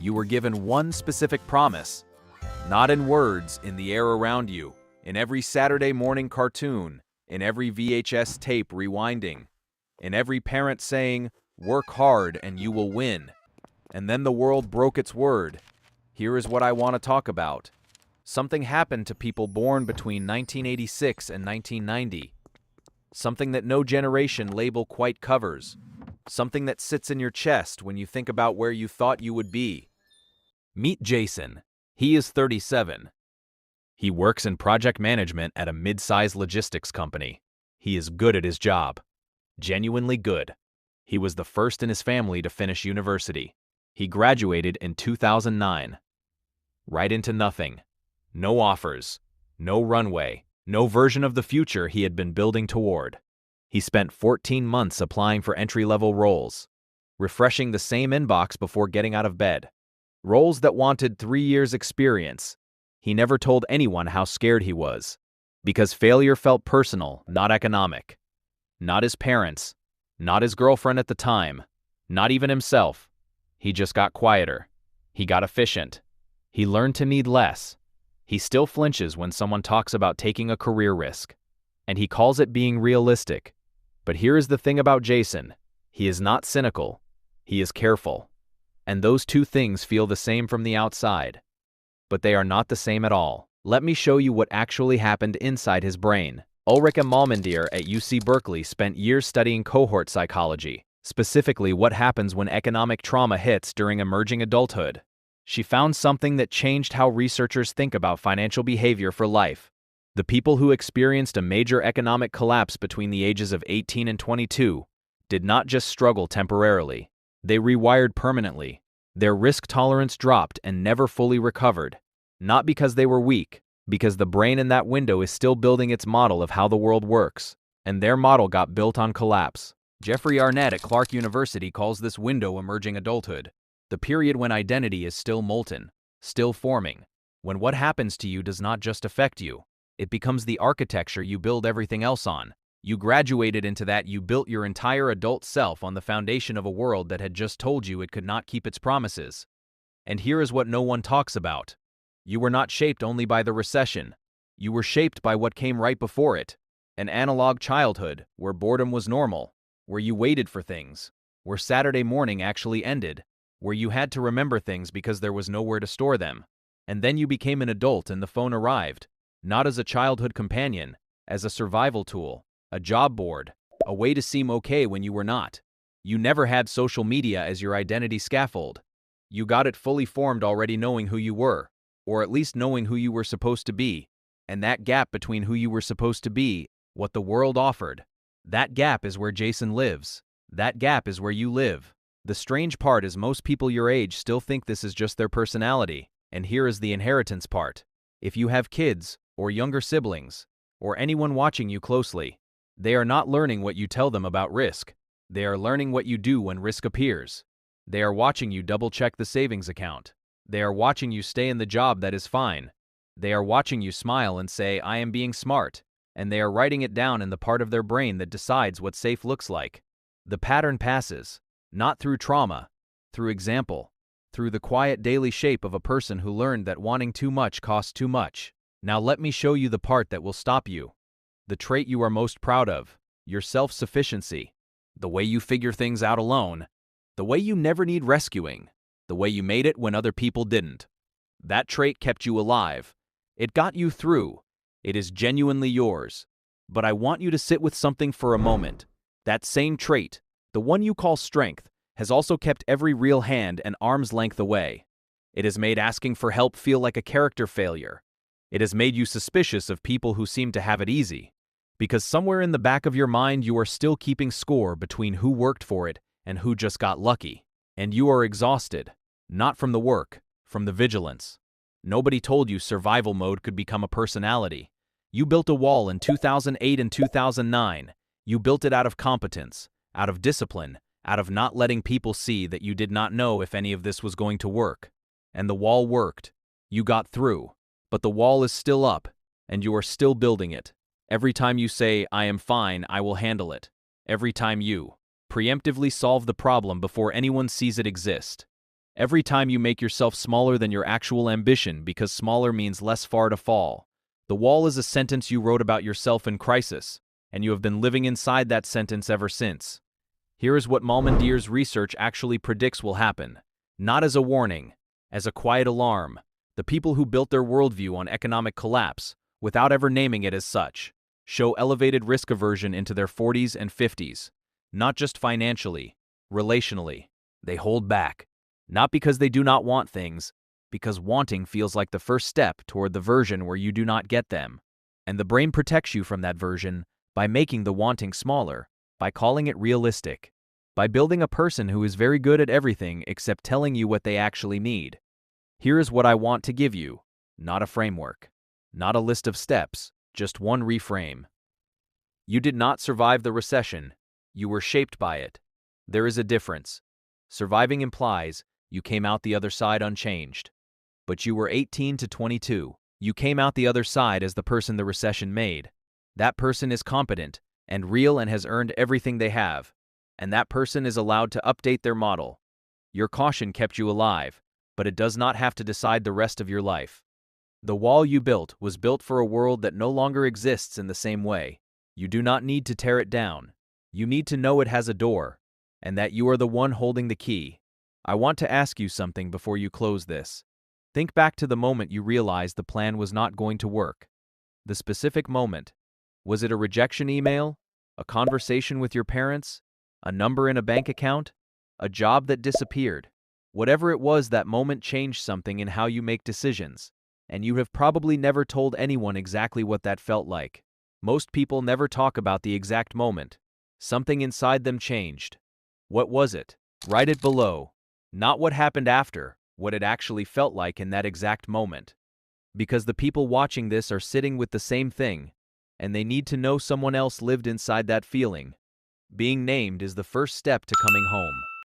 You were given one specific promise. Not in words, in the air around you, in every Saturday morning cartoon, in every VHS tape rewinding, in every parent saying, "Work hard and you will win." And then the world broke its word. Here is what I want to talk about. Something happened to people born between 1986 and 1990. Something that no generation label quite covers. Something that sits in your chest when you think about where you thought you would be. Meet Jason. He is 37. He works in project management at a mid-sized logistics company. He is good at his job. Genuinely good. He was the first in his family to finish university. He graduated in 2009. Right into nothing. No offers. No runway. No version of the future he had been building toward. He spent 14 months applying for entry-level roles, refreshing the same inbox before getting out of bed. Roles that wanted 3 years' experience. He never told anyone how scared he was, because failure felt personal, not economic. Not his parents, not his girlfriend at the time, not even himself. He just got quieter. He got efficient. He learned to need less. He still flinches when someone talks about taking a career risk, and he calls it being realistic. But here is the thing about Jason. He is not cynical. He is careful. And those two things feel the same from the outside. But they are not the same at all. Let me show you what actually happened inside his brain. Ulrich Malmendier at UC Berkeley spent years studying cohort psychology, specifically what happens when economic trauma hits during emerging adulthood. She found something that changed how researchers think about financial behavior for life. The people who experienced a major economic collapse between the ages of 18 and 22 did not just struggle temporarily. They rewired permanently. Their risk tolerance dropped and never fully recovered. Not because they were weak, because the brain in that window is still building its model of how the world works, and their model got built on collapse. Jeffrey Arnett at Clark University calls this window emerging adulthood, the period when identity is still molten, still forming, when what happens to you does not just affect you, it becomes the architecture you build everything else on. You graduated into that. You built your entire adult self on the foundation of a world that had just told you it could not keep its promises. And here is what no one talks about. You were not shaped only by the recession. You were shaped by what came right before it. An analog childhood, where boredom was normal, where you waited for things, where Saturday morning actually ended, where you had to remember things because there was nowhere to store them. And then you became an adult and the phone arrived, not as a childhood companion, as a survival tool, a job board, a way to seem okay when you were not. You never had social media as your identity scaffold. You got it fully formed already knowing who you were, or at least knowing who you were supposed to be. And that gap between who you were supposed to be, what the world offered, that gap is where Jason lives. That gap is where you live. The strange part is most people your age still think this is just their personality. And here is the inheritance part. If you have kids, or younger siblings, or anyone watching you closely, they are not learning what you tell them about risk. They are learning what you do when risk appears. They are watching you double-check the savings account. They are watching you stay in the job that is fine. They are watching you smile and say, "I am being smart," and they are writing it down in the part of their brain that decides what safe looks like. The pattern passes, not through trauma, through example, through the quiet daily shape of a person who learned that wanting too much costs too much. Now let me show you the part that will stop you. The trait you are most proud of, your self-sufficiency, the way you figure things out alone, the way you never need rescuing, the way you made it when other people didn't. That trait kept you alive. It got you through. It is genuinely yours. But I want you to sit with something for a moment. That same trait, the one you call strength, has also kept every real hand an arm's length away. It has made asking for help feel like a character failure. It has made you suspicious of people who seem to have it easy. Because somewhere in the back of your mind you are still keeping score between who worked for it and who just got lucky. And you are exhausted. Not from the work, from the vigilance. Nobody told you survival mode could become a personality. You built a wall in 2008 and 2009. You built it out of competence, out of discipline, out of not letting people see that you did not know if any of this was going to work. And the wall worked. You got through. But the wall is still up, and you are still building it. Every time you say, "I am fine, I will handle it." Every time you preemptively solve the problem before anyone sees it exist. Every time you make yourself smaller than your actual ambition because smaller means less far to fall. The wall is a sentence you wrote about yourself in crisis, and you have been living inside that sentence ever since. Here is what Malmendier's research actually predicts will happen. Not as a warning, as a quiet alarm. The people who built their worldview on economic collapse, without ever naming it as such, show elevated risk aversion into their 40s and 50s. Not just financially, relationally. They hold back. Not because they do not want things, because wanting feels like the first step toward the version where you do not get them. And the brain protects you from that version by making the wanting smaller, by calling it realistic, by building a person who is very good at everything except telling you what they actually need. Here is what I want to give you, not a framework, not a list of steps, just one reframe. You did not survive the recession, you were shaped by it. There is a difference. Surviving implies you came out the other side unchanged. But you were 18 to 22. You came out the other side as the person the recession made. That person is competent and real and has earned everything they have. And that person is allowed to update their model. Your caution kept you alive, but it does not have to decide the rest of your life. The wall you built was built for a world that no longer exists in the same way. You do not need to tear it down. You need to know it has a door, and that you are the one holding the key. I want to ask you something before you close this. Think back to the moment you realized the plan was not going to work. The specific moment. Was it a rejection email? A conversation with your parents? A number in a bank account? A job that disappeared? Whatever it was, that moment changed something in how you make decisions. And you have probably never told anyone exactly what that felt like. Most people never talk about the exact moment. Something inside them changed. What was it? Write it below. Not what happened after, what it actually felt like in that exact moment. Because the people watching this are sitting with the same thing, and they need to know someone else lived inside that feeling. Being named is the first step to coming home.